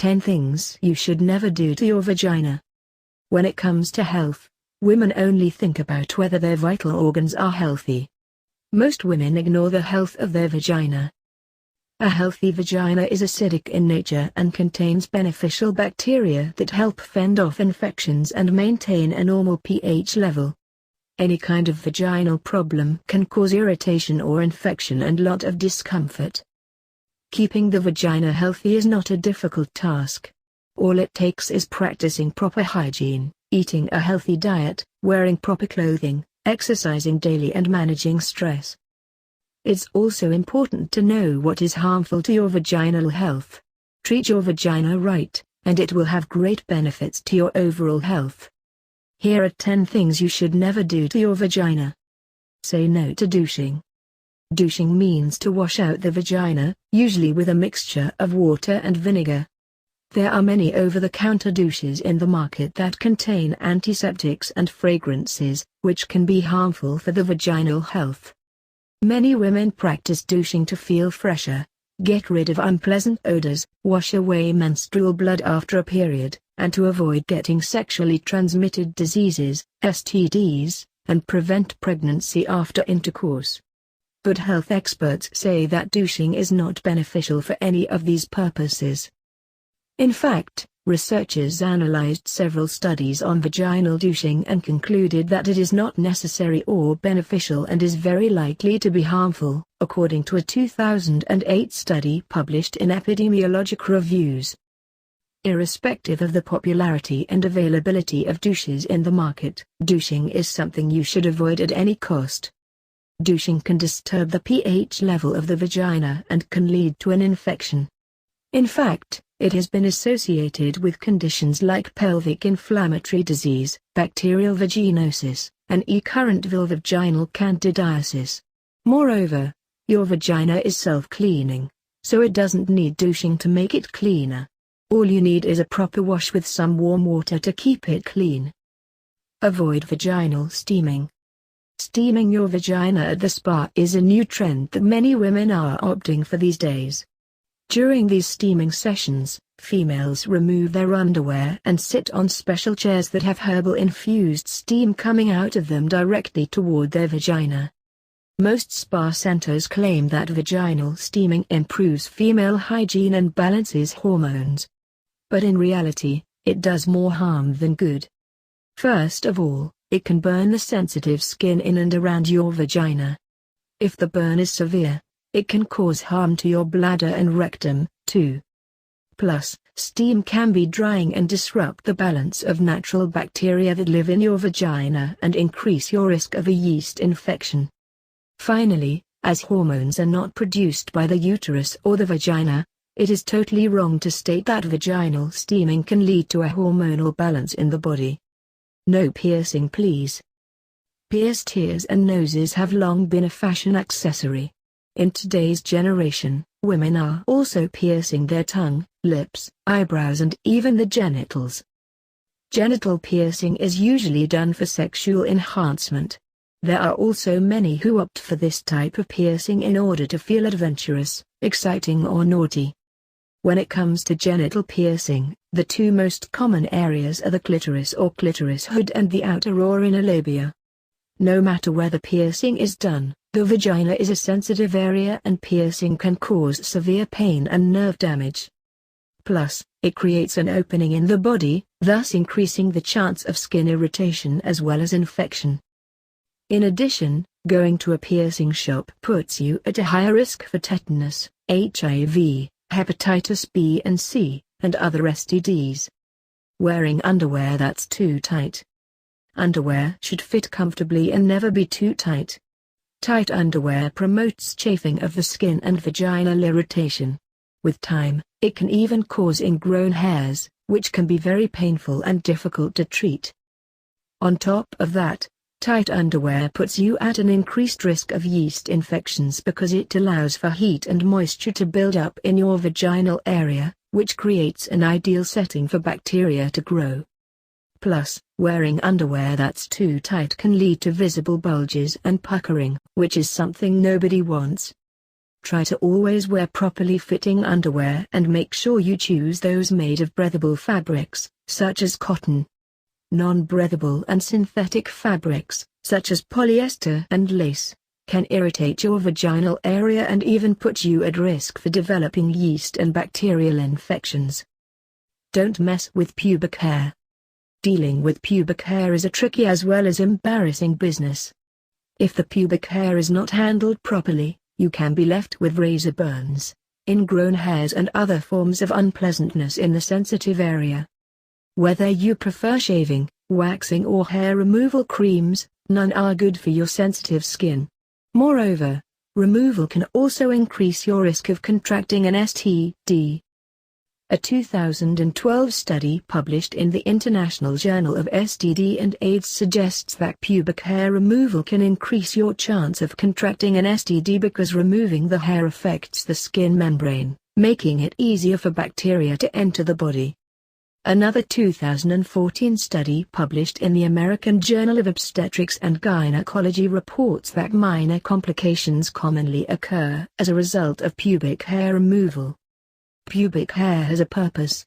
10 things you should never do to your vagina. When it comes to health, women only think about whether their vital organs are healthy. Most women ignore the health of their vagina. A healthy vagina is acidic in nature and contains beneficial bacteria that help fend off infections and maintain a normal pH level. Any kind of vaginal problem can cause irritation or infection and lot of discomfort. Keeping the vagina healthy is not a difficult task. All it takes is practicing proper hygiene, eating a healthy diet, wearing proper clothing, exercising daily and managing stress. It's also important to know what is harmful to your vaginal health. Treat your vagina right, and it will have great benefits to your overall health. Here are 10 things you should never do to your vagina. Say no to douching. Douching means to wash out the vagina, usually with a mixture of water and vinegar. There are many over-the-counter douches in the market that contain antiseptics and fragrances, which can be harmful for the vaginal health. Many women practice douching to feel fresher, get rid of unpleasant odors, wash away menstrual blood after a period, and to avoid getting sexually transmitted diseases, STDs, and prevent pregnancy after intercourse. But health experts say that douching is not beneficial for any of these purposes. In fact, researchers analyzed several studies on vaginal douching and concluded that it is not necessary or beneficial and is very likely to be harmful, according to a 2008 study published in Epidemiologic Reviews. Irrespective of the popularity and availability of douches in the market, douching is something you should avoid at any cost. Douching can disturb the pH level of the vagina and can lead to an infection. In fact, it has been associated with conditions like pelvic inflammatory disease, bacterial vaginosis, and recurrent vulvovaginal candidiasis. Moreover, your vagina is self-cleaning, so it doesn't need douching to make it cleaner. All you need is a proper wash with some warm water to keep it clean. Avoid vaginal steaming. Steaming your vagina at the spa is a new trend that many women are opting for these days. During these steaming sessions, females remove their underwear and sit on special chairs that have herbal-infused steam coming out of them directly toward their vagina. Most spa centers claim that vaginal steaming improves female hygiene and balances hormones. But in reality, it does more harm than good. First of all, it can burn the sensitive skin in and around your vagina. If the burn is severe, it can cause harm to your bladder and rectum, too. Plus, steam can be drying and disrupt the balance of natural bacteria that live in your vagina and increase your risk of a yeast infection. Finally, as hormones are not produced by the uterus or the vagina, it is totally wrong to state that vaginal steaming can lead to a hormonal balance in the body. No piercing, please. Pierced ears and noses have long been a fashion accessory. In today's generation, women are also piercing their tongue, lips, eyebrows and even the genitals. Genital piercing is usually done for sexual enhancement. There are also many who opt for this type of piercing in order to feel adventurous, exciting or naughty. When it comes to genital piercing, the two most common areas are the clitoris or clitoris hood and the outer or inner labia. No matter where the piercing is done, the vagina is a sensitive area and piercing can cause severe pain and nerve damage. Plus, it creates an opening in the body, thus increasing the chance of skin irritation as well as infection. In addition, going to a piercing shop puts you at a higher risk for tetanus, HIV, hepatitis B and C, and other STDs. Wearing underwear that's too tight. Underwear should fit comfortably and never be too tight. Tight underwear promotes chafing of the skin and vaginal irritation. With time, it can even cause ingrown hairs, which can be very painful and difficult to treat. On top of that, tight underwear puts you at an increased risk of yeast infections because it allows for heat and moisture to build up in your vaginal area, which creates an ideal setting for bacteria to grow. Plus, wearing underwear that's too tight can lead to visible bulges and puckering, which is something nobody wants. Try to always wear properly fitting underwear and make sure you choose those made of breathable fabrics, such as cotton. Non-breathable and synthetic fabrics, such as polyester and lace, can irritate your vaginal area and even put you at risk for developing yeast and bacterial infections. Don't mess with pubic hair. Dealing with pubic hair is a tricky as well as embarrassing business. If the pubic hair is not handled properly, you can be left with razor burns, ingrown hairs and other forms of unpleasantness in the sensitive area. Whether you prefer shaving, waxing or hair removal creams, none are good for your sensitive skin. Moreover, removal can also increase your risk of contracting an STD. A 2012 study published in the International Journal of STD and AIDS suggests that pubic hair removal can increase your chance of contracting an STD because removing the hair affects the skin membrane, making it easier for bacteria to enter the body. Another 2014 study published in the American Journal of Obstetrics and Gynecology reports that minor complications commonly occur as a result of pubic hair removal. Pubic hair has a purpose.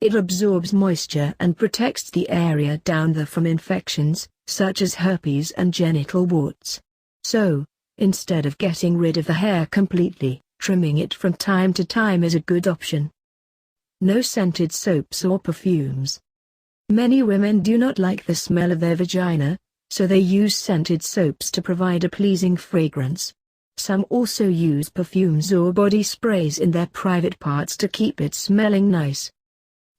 It absorbs moisture and protects the area down there from infections, such as herpes and genital warts. So, instead of getting rid of the hair completely, trimming it from time to time is a good option. No scented soaps or perfumes. Many women do not like the smell of their vagina, so they use scented soaps to provide a pleasing fragrance. Some also use perfumes or body sprays in their private parts to keep it smelling nice.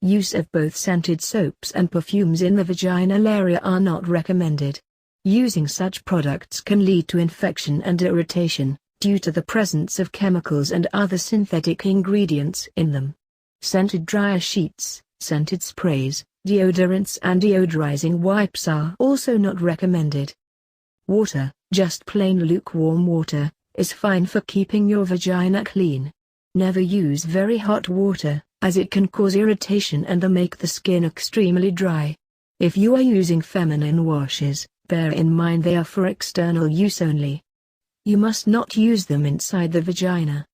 Use of both scented soaps and perfumes in the vaginal area are not recommended. Using such products can lead to infection and irritation, due to the presence of chemicals and other synthetic ingredients in them. Scented dryer sheets, scented sprays, deodorants and deodorizing wipes are also not recommended. Water, just plain lukewarm water, is fine for keeping your vagina clean. Never use very hot water, as it can cause irritation and make the skin extremely dry. If you are using feminine washes, bear in mind they are for external use only. You must not use them inside the vagina.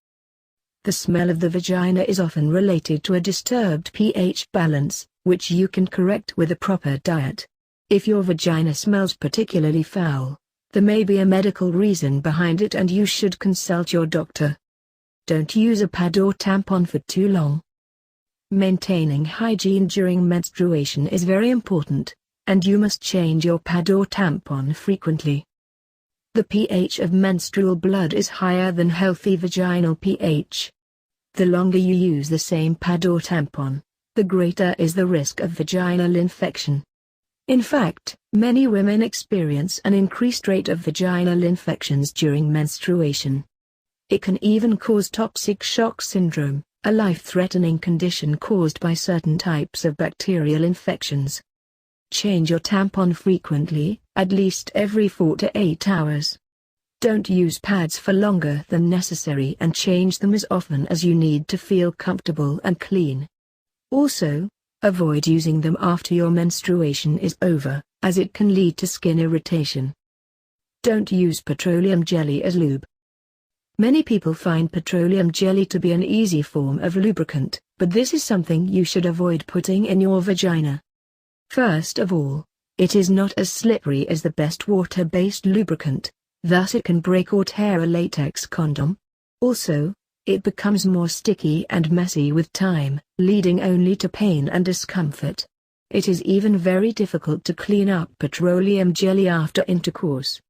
The smell of the vagina is often related to a disturbed pH balance, which you can correct with a proper diet. If your vagina smells particularly foul, there may be a medical reason behind it and you should consult your doctor. Don't use a pad or tampon for too long. Maintaining hygiene during menstruation is very important, and you must change your pad or tampon frequently. The pH of menstrual blood is higher than healthy vaginal pH. The longer you use the same pad or tampon, the greater is the risk of vaginal infection. In fact, many women experience an increased rate of vaginal infections during menstruation. It can even cause toxic shock syndrome, a life-threatening condition caused by certain types of bacterial infections. Change your tampon frequently, at least every 4 to 8 hours. Don't use pads for longer than necessary and change them as often as you need to feel comfortable and clean. Also, avoid using them after your menstruation is over, as it can lead to skin irritation. Don't use petroleum jelly as lube. Many people find petroleum jelly to be an easy form of lubricant, but this is something you should avoid putting in your vagina. First of all, it is not as slippery as the best water-based lubricant, thus it can break or tear a latex condom. Also, it becomes more sticky and messy with time, leading only to pain and discomfort. It is even very difficult to clean up petroleum jelly after intercourse.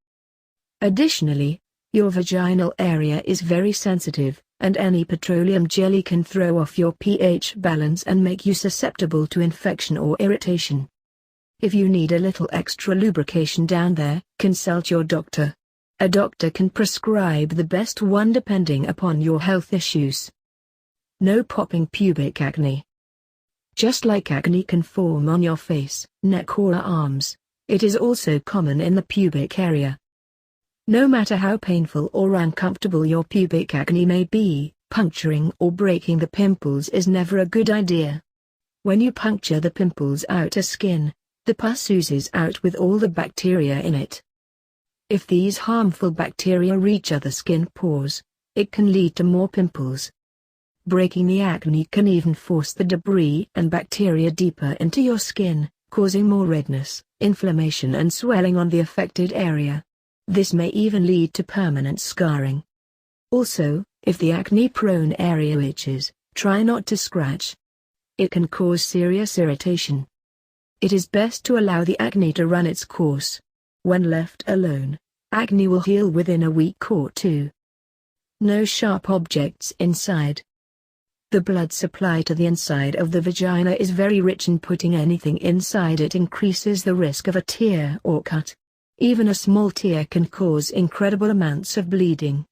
Additionally, your vaginal area is very sensitive, and any petroleum jelly can throw off your pH balance and make you susceptible to infection or irritation. If you need a little extra lubrication down there, consult your doctor. A doctor can prescribe the best one depending upon your health issues. No popping pubic acne. Just like acne can form on your face, neck or arms, it is also common in the pubic area. No matter how painful or uncomfortable your pubic acne may be, puncturing or breaking the pimples is never a good idea. When you puncture the pimple's outer skin, the pus oozes out with all the bacteria in it. If these harmful bacteria reach other skin pores, It can lead to more pimples. Breaking the acne can even force the debris and bacteria deeper into your skin, causing more redness, inflammation and swelling on the affected area. This may even lead to permanent scarring. Also, if the acne-prone area itches, try not to scratch. It can cause serious irritation. It is best to allow the acne to run its course. When left alone, acne will heal within a week or two. No sharp objects inside. The blood supply to the inside of the vagina is very rich, and putting anything inside it increases the risk of a tear or cut. Even a small tear can cause incredible amounts of bleeding.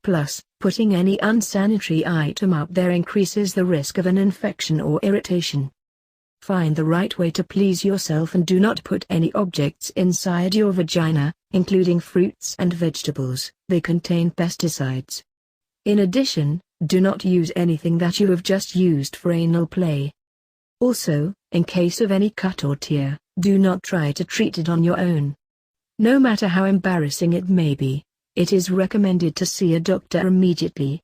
Plus, putting any unsanitary item up there increases the risk of an infection or irritation. Find the right way to please yourself and do not put any objects inside your vagina, including fruits and vegetables. They contain pesticides. In addition, do not use anything that you have just used for anal play. Also, in case of any cut or tear, do not try to treat it on your own. No matter how embarrassing it may be, it is recommended to see a doctor immediately.